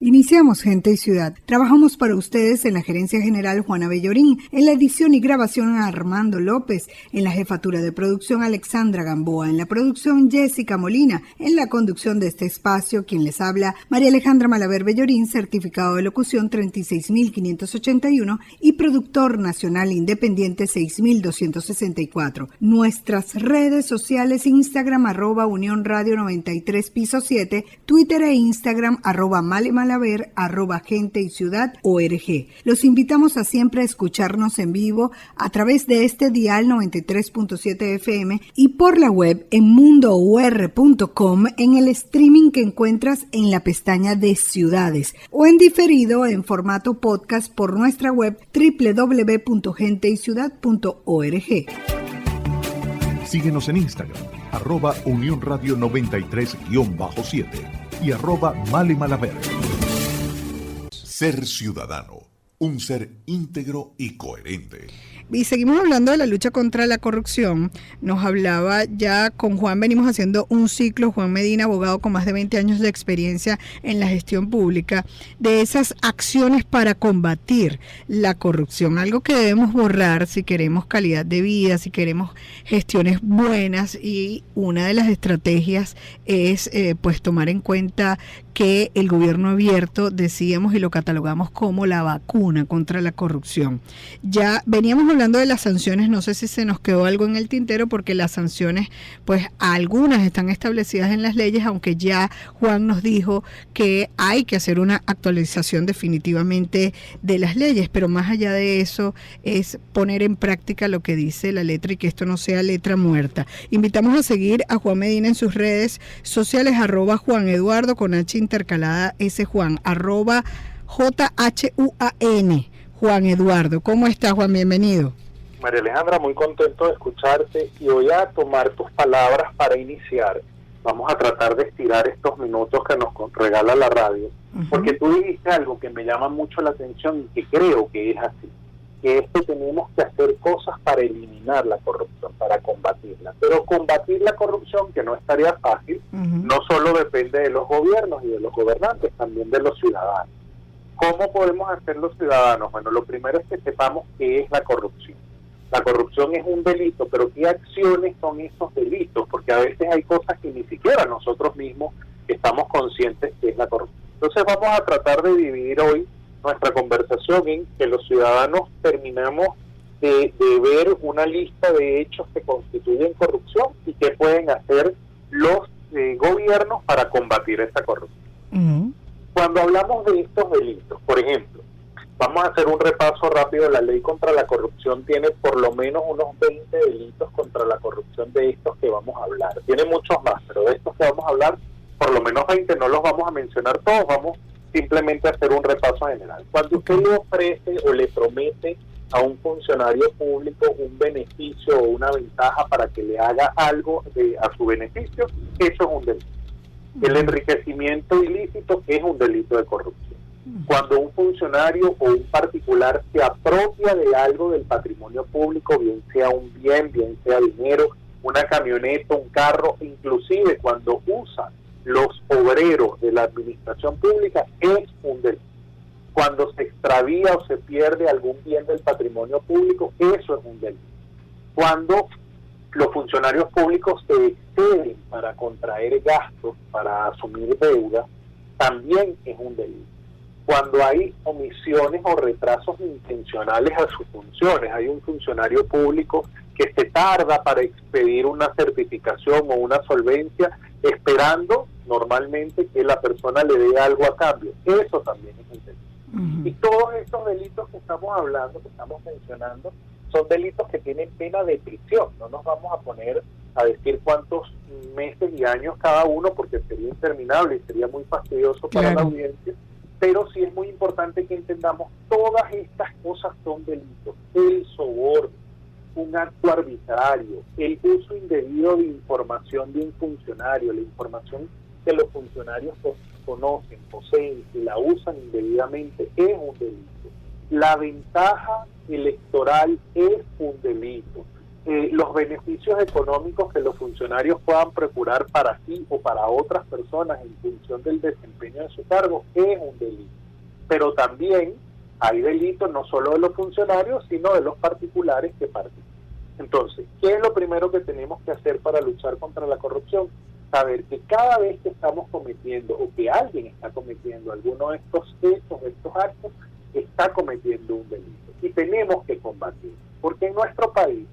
Iniciamos Gente y Ciudad. Trabajamos para ustedes en la Gerencia General Juana Bellorín, en la edición y grabación Armando López, en la jefatura de producción Alexandra Gamboa, en la producción Jessica Molina, en la conducción de este espacio, quien les habla, María Alejandra Malaver Bellorín, certificado de locución 36.581 y productor nacional independiente 6.264. Nuestras redes sociales, Instagram @Unión Radio 93 Piso 7, Twitter e Instagram @Malaver, @Gente y Ciudad ORG. Los invitamos a siempre escucharnos en vivo a través de este dial 93.7 FM y por la web en mundour.com en el streaming que encuentras en la pestaña de Ciudades o en diferido en formato podcast por nuestra web www.genteyciudad.org. Síguenos en Instagram, @Unión Radio 93-7 y @Male Malaver. Ser ciudadano, un ser íntegro y coherente. Y seguimos hablando de la lucha contra la corrupción. Nos hablaba ya con Juan, venimos haciendo un ciclo, Juan Medina, abogado con más de 20 años de experiencia en la gestión pública, de esas acciones para combatir la corrupción, algo que debemos borrar si queremos calidad de vida, si queremos gestiones buenas, y una de las estrategias es pues tomar en cuenta que el gobierno abierto, decíamos y lo catalogamos como la vacuna contra la corrupción. Ya veníamos hablando de las sanciones, no sé si se nos quedó algo en el tintero, porque las sanciones, pues algunas están establecidas en las leyes, aunque ya Juan nos dijo que hay que hacer una actualización definitivamente de las leyes, pero más allá de eso es poner en práctica lo que dice la letra y que esto no sea letra muerta. Invitamos a seguir a Juan Medina en sus redes sociales, @Juan Eduardo con H intercalada S Juan, @JHUAN Juan Eduardo. ¿Cómo estás, Juan? Bienvenido. María Alejandra, muy contento de escucharte y voy a tomar tus palabras para iniciar. Vamos a tratar de estirar estos minutos que nos regala la radio, porque tú dijiste algo que me llama mucho la atención y que creo que es así, que es que tenemos que hacer cosas para eliminar la corrupción, para combatirla. Pero combatir la corrupción, que no es tarea fácil, no solo depende de los gobiernos y de los gobernantes, también de los ciudadanos. ¿Cómo podemos hacer los ciudadanos? Bueno, lo primero es que sepamos qué es la corrupción. La corrupción es un delito, pero ¿qué acciones son esos delitos? Porque a veces hay cosas que ni siquiera nosotros mismos estamos conscientes que es la corrupción. Entonces vamos a tratar de dividir hoy nuestra conversación en que los ciudadanos terminamos de ver una lista de hechos que constituyen corrupción y qué pueden hacer los gobiernos para combatir esa corrupción. Cuando hablamos de estos delitos, por ejemplo, vamos a hacer un repaso rápido. La ley contra la corrupción tiene por lo menos unos 20 delitos contra la corrupción de estos que vamos a hablar. Tiene muchos más, pero de estos que vamos a hablar, por lo menos 20, no los vamos a mencionar todos, vamos simplemente a hacer un repaso general. Cuando usted le ofrece o le promete a un funcionario público un beneficio o una ventaja para que le haga algo a su beneficio, eso es un delito. El enriquecimiento ilícito es un delito de corrupción. Cuando un funcionario o un particular se apropia de algo del patrimonio público, bien sea un bien, bien sea dinero, una camioneta, un carro, inclusive cuando usa los obreros de la administración pública, es un delito. Cuando se extravía o se pierde algún bien del patrimonio público, eso es un delito. Cuando los funcionarios públicos se exceden para contraer gastos, para asumir deuda, también es un delito. Cuando hay omisiones o retrasos intencionales a sus funciones, hay un funcionario público que se tarda para expedir una certificación o una solvencia, esperando normalmente que la persona le dé algo a cambio, eso también es un delito. Y todos estos delitos que estamos hablando, que estamos mencionando, son delitos que tienen pena de prisión. No nos vamos a poner a decir cuántos meses y años cada uno, porque sería interminable y sería muy fastidioso para la audiencia, pero sí es muy importante que entendamos todas estas cosas son delitos. El soborno, un acto arbitrario, el uso indebido de información de un funcionario, la información que los funcionarios conocen, poseen y la usan indebidamente, es un delito. La ventaja electoral es un delito. los beneficios económicos que los funcionarios puedan procurar para sí o para otras personas en función del desempeño de su cargo es un delito. Pero también hay delitos no solo de los funcionarios, sino de los particulares que participan. Entonces, ¿qué es lo primero que tenemos que hacer para luchar contra la corrupción? Saber que cada vez que estamos cometiendo o que alguien está cometiendo alguno de estos hechos, de estos actos, está cometiendo un delito. Y tenemos que combatir, porque en nuestro país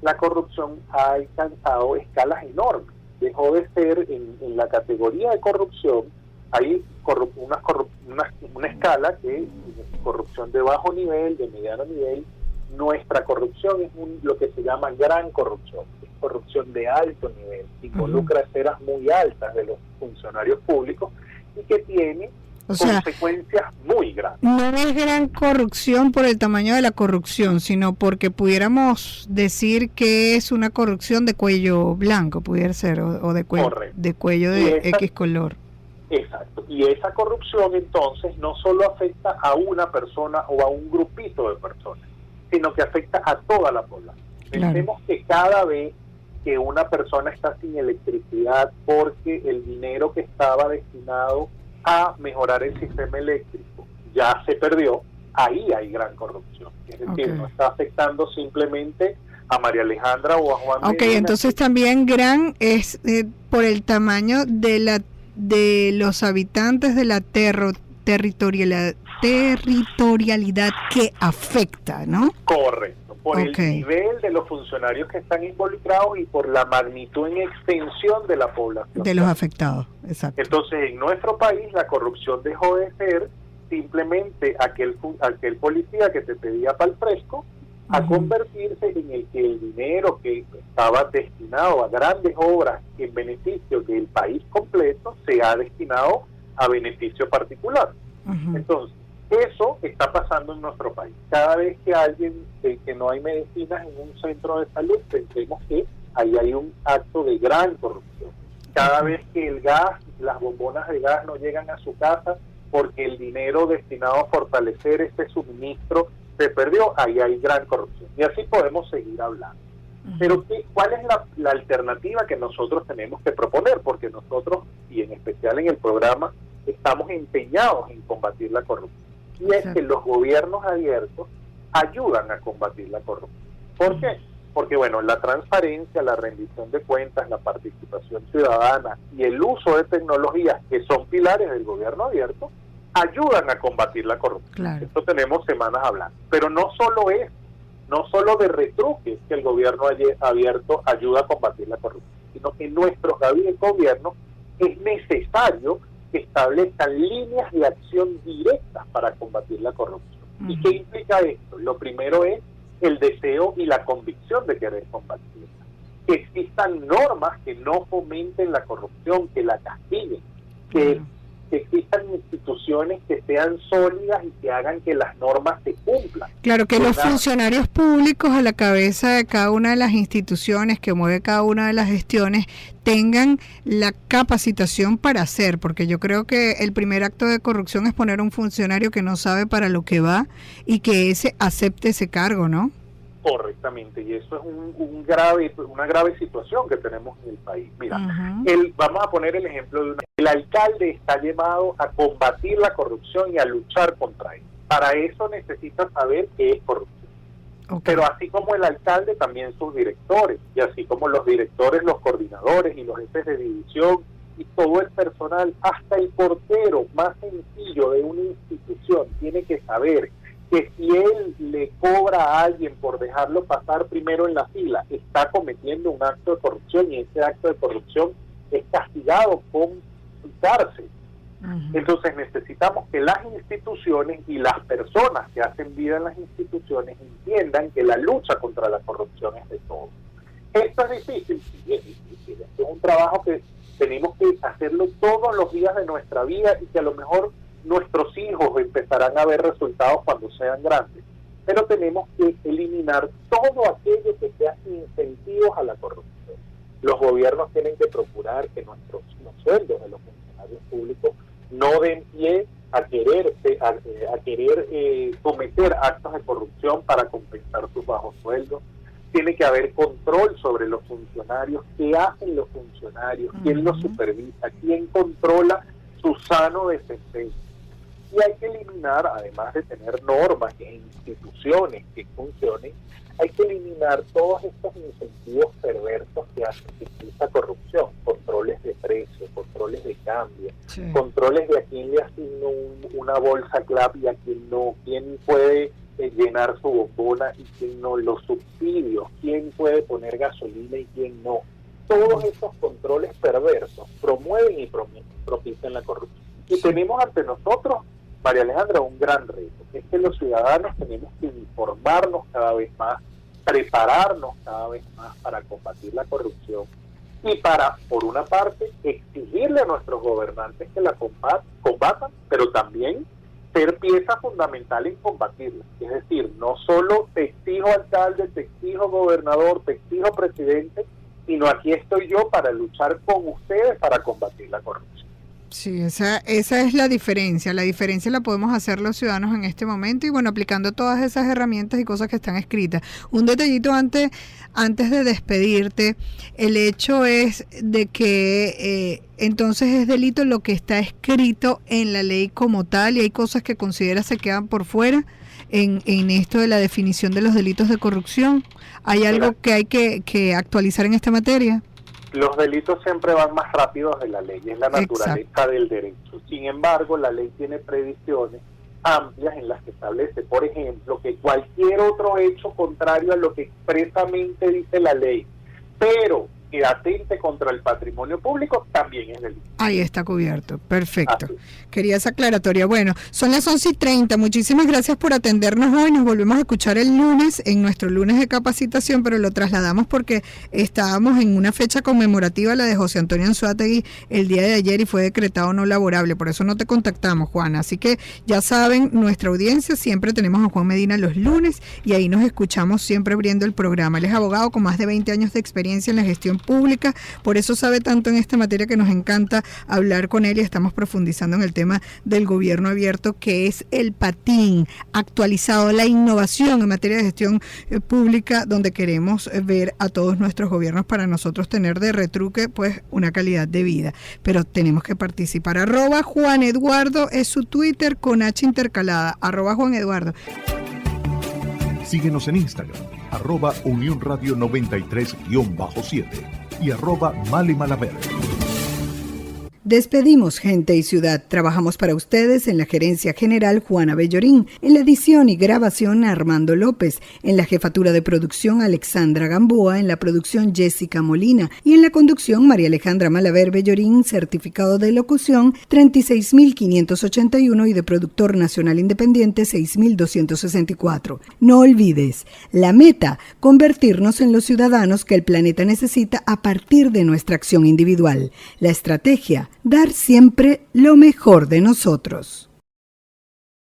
la corrupción ha alcanzado escalas enormes. Dejó de ser en la categoría de corrupción, hay una escala que es corrupción de bajo nivel, de mediano nivel. Nuestra corrupción es lo que se llama gran corrupción, es corrupción de alto nivel, involucra esferas muy altas de los funcionarios públicos y que tiene consecuencias muy grandes. No es gran corrupción por el tamaño de la corrupción, sino porque pudiéramos decir que es una corrupción de cuello blanco, pudiera ser, o de cuello de X color. Exacto, y esa corrupción entonces no solo afecta a una persona o a un grupito de personas, sino que afecta a toda la población. Pensemos que cada vez que una persona está sin electricidad porque el dinero que estaba destinado a mejorar el sistema eléctrico ya se perdió, ahí hay gran corrupción. Es decir, no está afectando simplemente a María Alejandra o a Juan Medina. Entonces también gran es por el tamaño de los habitantes de la territorialidad que afecta, ¿no? Correcto, por el nivel de los funcionarios que están involucrados y por la magnitud en extensión de la población. De los afectados, exacto. Entonces, en nuestro país la corrupción dejó de ser simplemente aquel policía que te pedía pal fresco, a convertirse en el que el dinero que estaba destinado a grandes obras en beneficio del país completo se ha destinado a beneficio particular. Entonces, eso está pasando en nuestro país. Cada vez que que no hay medicinas en un centro de salud, pensemos que ahí hay un acto de gran corrupción. Cada vez que el gas, las bombonas de gas no llegan a su casa porque el dinero destinado a fortalecer este suministro se perdió, ahí hay gran corrupción. Y así podemos seguir hablando. Pero ¿cuál es la alternativa que nosotros tenemos que proponer? Porque nosotros, y en especial en el programa, estamos empeñados en combatir la corrupción. Y es que los gobiernos abiertos ayudan a combatir la corrupción. ¿Por qué? Porque, bueno, la transparencia, la rendición de cuentas, la participación ciudadana y el uso de tecnologías que son pilares del gobierno abierto ayudan a combatir la corrupción. Claro. Esto tenemos semanas hablando. Pero no solo de retruque que el gobierno abierto ayuda a combatir la corrupción, sino que nuestros gobiernos es necesario que establezcan líneas de acción directas para combatir la corrupción. ¿Y qué implica esto? Lo primero es el deseo y la convicción de querer combatirla. Que existan normas que no fomenten la corrupción, que la castiguen, que existan instituciones que sean sólidas y que hagan que las normas se cumplan. Claro, que los funcionarios públicos a la cabeza de cada una de las instituciones que mueve cada una de las gestiones tengan la capacitación para hacer, porque yo creo que el primer acto de corrupción es poner a un funcionario que no sabe para lo que va y que ese acepte ese cargo, ¿no? Correctamente, y eso es una grave situación que tenemos en el país. Mira, vamos a poner el ejemplo de el alcalde está llamado a combatir la corrupción y a luchar contra ella. Para eso necesita saber qué es corrupción. Pero así como el alcalde, también sus directores, y así como los directores, los coordinadores y los jefes de división y todo el personal, hasta el portero más sencillo de una institución tiene que saber que si él le cobra a alguien por dejarlo pasar primero en la fila, está cometiendo un acto de corrupción y ese acto de corrupción es castigado con cárcel. Entonces necesitamos que las instituciones y las personas que hacen vida en las instituciones entiendan que la lucha contra la corrupción es de todos. Esto es difícil, sí es difícil. Esto es un trabajo que tenemos que hacerlo todos los días de nuestra vida y que a lo mejor nuestros hijos empezarán a ver resultados cuando sean grandes, pero tenemos que eliminar todo aquello que sea incentivos a la corrupción. Los gobiernos tienen que procurar que los sueldos de los funcionarios públicos no den pie a querer cometer actos de corrupción para compensar sus bajos sueldos. tiene que haber control sobre los funcionarios, qué hacen los funcionarios, quién los supervisa, quién controla su sano desempeño. Y hay que eliminar, además de tener normas e instituciones que funcionen, hay que eliminar todos estos incentivos perversos que hacen que exista corrupción, controles de precios, controles de cambio, controles de a quién le asigno una bolsa clave y a quién no, quién puede llenar su bombona y quién no, los subsidios, quién puede poner gasolina y quién no. Todos esos controles perversos promueven y propician la corrupción. Y tenemos ante nosotros, María Alejandra, un gran reto, que es que los ciudadanos tenemos que informarnos cada vez más, prepararnos cada vez más para combatir la corrupción y para, por una parte, exigirle a nuestros gobernantes que la combatan, pero también ser pieza fundamental en combatirla. Es decir, no solo te exijo alcalde, te exijo gobernador, te exijo presidente, sino aquí estoy yo para luchar con ustedes para combatir la corrupción. Sí, esa es la diferencia. La diferencia la podemos hacer los ciudadanos en este momento y bueno, aplicando todas esas herramientas y cosas que están escritas. Un detallito antes de despedirte, el hecho es de que entonces es delito lo que está escrito en la ley como tal y hay cosas que considera se quedan por fuera en esto de la definición de los delitos de corrupción. ¿Hay algo que hay que actualizar en esta materia? Los delitos siempre van más rápidos de la ley, es la naturaleza del derecho. Sin embargo, la ley tiene previsiones amplias en las que establece, por ejemplo, que cualquier otro hecho contrario a lo que expresamente dice la ley, pero que atente contra el patrimonio público, también es delito. Ahí está cubierto, perfecto. Quería esa aclaratoria. Bueno, son las 11:30, muchísimas gracias por atendernos hoy, nos volvemos a escuchar el lunes, en nuestro lunes de capacitación, pero lo trasladamos porque estábamos en una fecha conmemorativa, la de José Antonio Anzoátegui, el día de ayer y fue decretado no laborable, por eso no te contactamos, Juana. Así que ya saben, nuestra audiencia, siempre tenemos a Juan Medina los lunes y ahí nos escuchamos siempre abriendo el programa. Él es abogado con más de 20 años de experiencia en la gestión pública, por eso sabe tanto en esta materia que nos encanta hablar con él y estamos profundizando en el tema del gobierno abierto, que es el patín actualizado, la innovación en materia de gestión pública, donde queremos ver a todos nuestros gobiernos para nosotros tener de retruque pues una calidad de vida, pero tenemos que participar. @Juan Eduardo es su Twitter con H intercalada, @Juan Eduardo. Síguenos en Instagram, @Unión Radio 93-7 y @Male Malaver. Despedimos Gente y Ciudad. Trabajamos para ustedes en la gerencia general Juana Bellorín, en la edición y grabación Armando López, en la jefatura de producción Alexandra Gamboa, en la producción Jessica Molina y en la conducción María Alejandra Malaver Bellorín, certificado de locución 36.581 y de productor nacional independiente 6.264. No olvides, la meta, convertirnos en los ciudadanos que el planeta necesita a partir de nuestra acción individual. La estrategia, dar siempre lo mejor de nosotros.